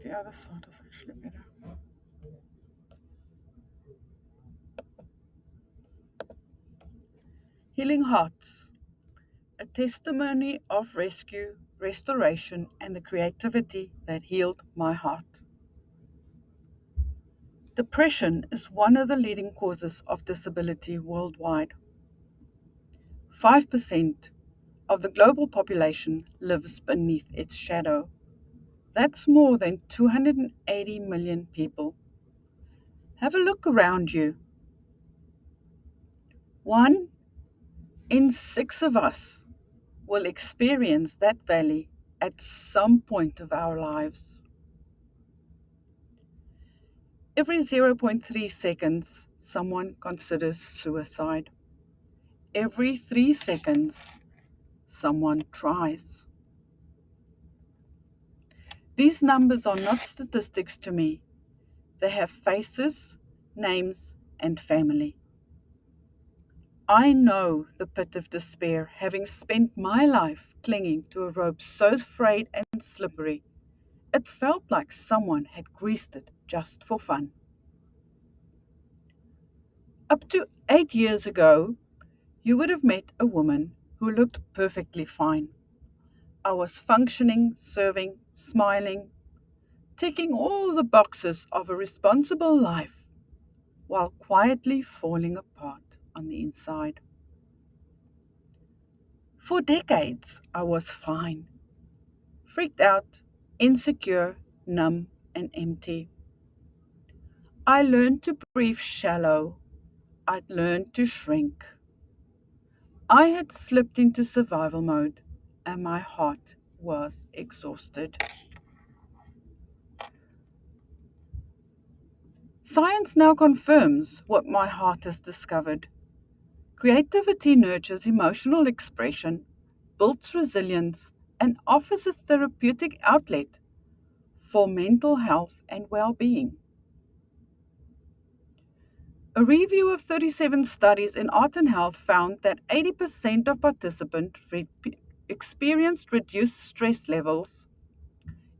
The other side is actually better. Healing Hearts, a testimony of rescue, restoration, and the creativity that healed my heart. Depression is one of the leading causes of disability worldwide. 5% of the global population lives beneath its shadow. That's more than 280 million people. Have a look around you. 1 in 6 of us will experience that valley at some point of our lives. Every zero point 0.3 seconds, someone considers suicide. Every 3 seconds, someone tries. These numbers are not statistics to me. They have faces, names, and family. I know the pit of despair, having spent my life clinging to a rope so frayed and slippery, it felt like someone had greased it just for fun. Up to 8 years ago, you would have met a woman who looked perfectly fine. I was functioning, serving, smiling, ticking all the boxes of a responsible life while quietly falling apart on the inside. For decades, I was fine, freaked out, insecure, numb, and empty. I learned to breathe shallow. I'd learned to shrink. I had slipped into survival mode, and my heart was exhausted. Science now confirms what my heart has discovered. Creativity nurtures emotional expression, builds resilience, and offers a therapeutic outlet for mental health and well being. A review of 37 studies in art and health found that 80% of participants experienced reduced stress levels,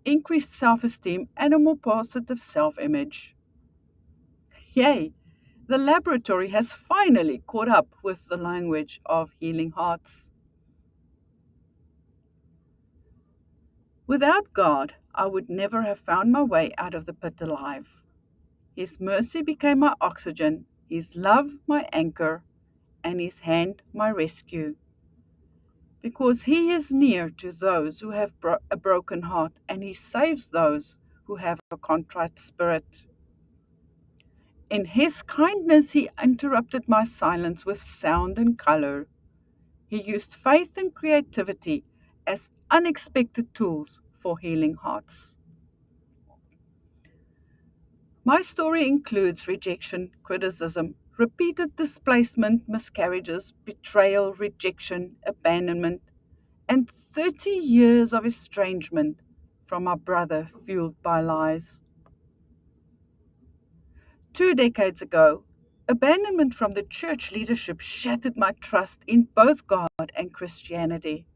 increased self esteem, and a more positive self image. Yay! The laboratory has finally caught up with the language of healing hearts. Without God, I would never have found my way out of the pit alive. His mercy became my oxygen, His love my anchor, and His hand my rescue. Because He is near to those who have a broken heart, and He saves those who have a contrite spirit. In His kindness, He interrupted my silence with sound and color. He used faith and creativity as unexpected tools for healing hearts. My story includes rejection, criticism, repeated displacement, miscarriages, betrayal, rejection, abandonment, and 30 years of estrangement from my brother fueled by lies. 2 decades ago, abandonment from the church leadership shattered my trust in both God and Christianity.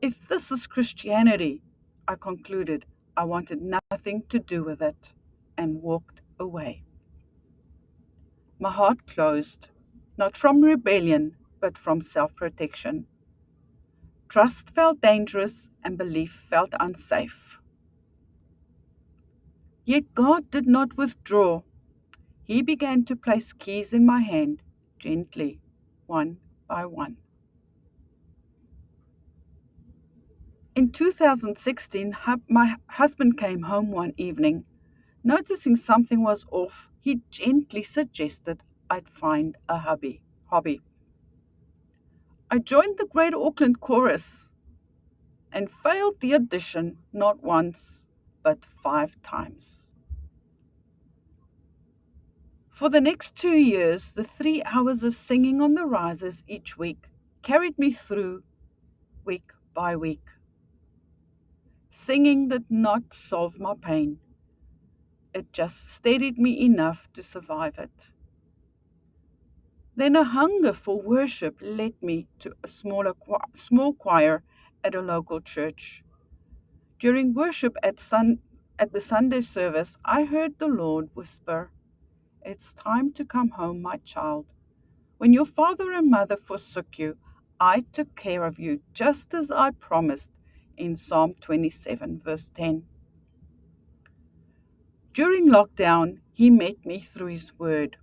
If this is Christianity, I concluded, I wanted nothing to do with it and walked away. My heart closed, not from rebellion, but from self-protection. Trust felt dangerous and belief felt unsafe. Yet God did not withdraw. He began to place keys in my hand, gently, one by one. In 2016, my husband came home one evening. Noticing something was off, he gently suggested I'd find a hobby. I joined the Great Auckland Chorus and failed the audition not once, but 5 times. For the next 2 years, the 3 hours of singing on the rises each week carried me through week by week. Singing did not solve my pain. It just steadied me enough to survive it. Then a hunger for worship led me to a small choir at a local church. During worship at at the Sunday service, I heard the Lord whisper, "It's time to come home, my child. When your father and mother forsook you, I took care of you just as I promised," in Psalm 27, verse 10. During lockdown, He met me through His Word.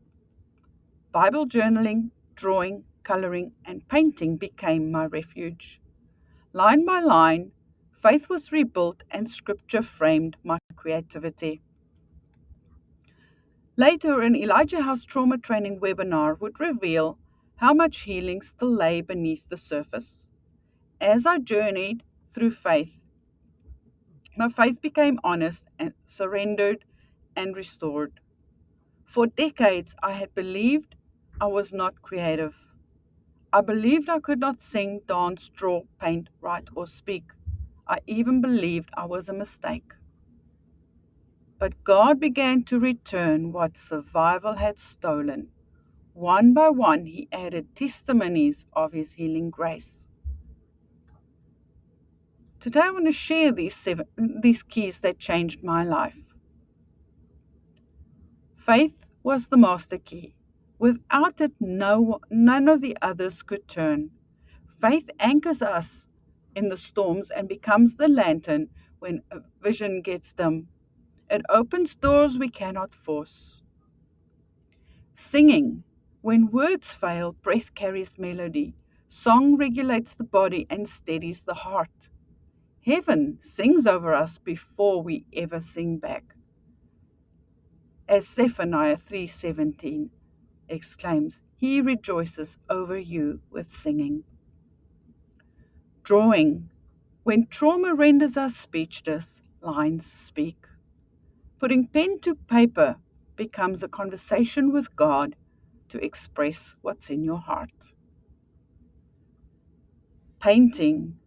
Bible journaling, drawing, coloring, and painting became my refuge. Line by line, faith was rebuilt and Scripture framed my creativity. Later, an Elijah House trauma training webinar would reveal how much healing still lay beneath the surface. As I journeyed through faith, my faith became honest and surrendered and restored. For decades, I had believed I was not creative. I believed I could not sing, dance, draw, paint, write, or speak. I even believed I was a mistake. But God began to return what survival had stolen. One by one, He added testimonies of His healing grace. Today, I want to share these keys that changed my life. Faith was the master key. Without it, none of the others could turn. Faith anchors us in the storms and becomes the lantern when a vision gets dim. It opens doors we cannot force. Singing. When words fail, breath carries melody. Song regulates the body and steadies the heart. Heaven sings over us before we ever sing back. As Zephaniah 3:17 exclaims, He rejoices over you with singing. Drawing. When trauma renders us speechless, lines speak. Putting pen to paper becomes a conversation with God to express what's in your heart. Painting.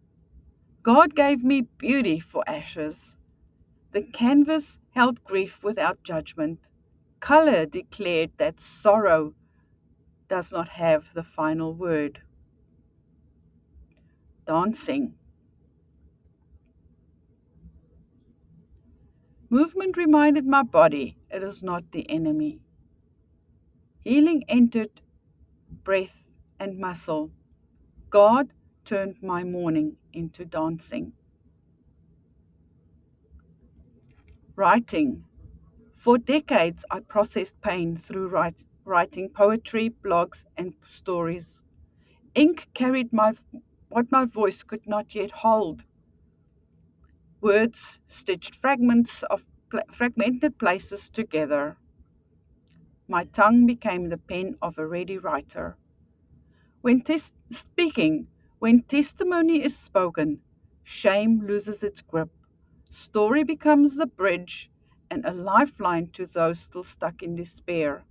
God gave me beauty for ashes. The canvas held grief without judgment. Color declared that sorrow does not have the final word. Dancing. Movement reminded my body it is not the enemy. Healing entered breath and muscle. God turned my mourning into dancing. Writing. For decades, I processed pain through writing poetry, blogs, and stories. Ink carried what my voice could not yet hold. Words stitched fragments of fragmented places together. My tongue became the pen of a ready writer. Speaking, when testimony is spoken, shame loses its grip. Story becomes a bridge and a lifeline to those still stuck in despair.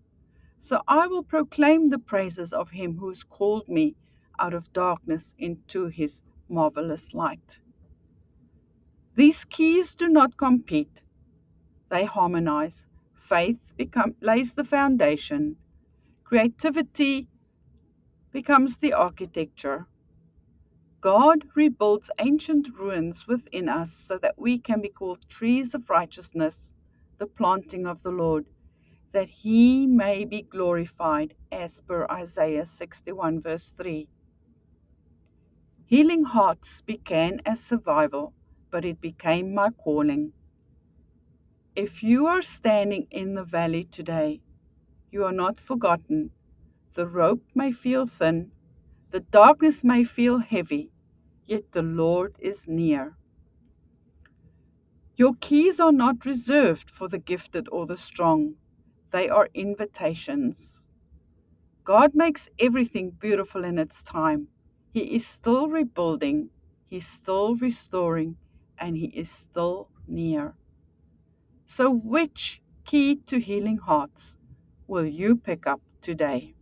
So I will proclaim the praises of Him who has called me out of darkness into His marvelous light. These keys do not compete, they harmonize. Faith lays the foundation. Creativity becomes the architecture. God rebuilds ancient ruins within us so that we can be called trees of righteousness, the planting of the Lord, that He may be glorified, as per Isaiah 61, verse 3. Healing hearts began as survival, but it became my calling. If you are standing in the valley today, you are not forgotten. The rope may feel thin, the darkness may feel heavy, yet the Lord is near. Your keys are not reserved for the gifted or the strong. They are invitations. God makes everything beautiful in its time. He is still rebuilding, He's still restoring, and He is still near. So which key to healing hearts will you pick up today?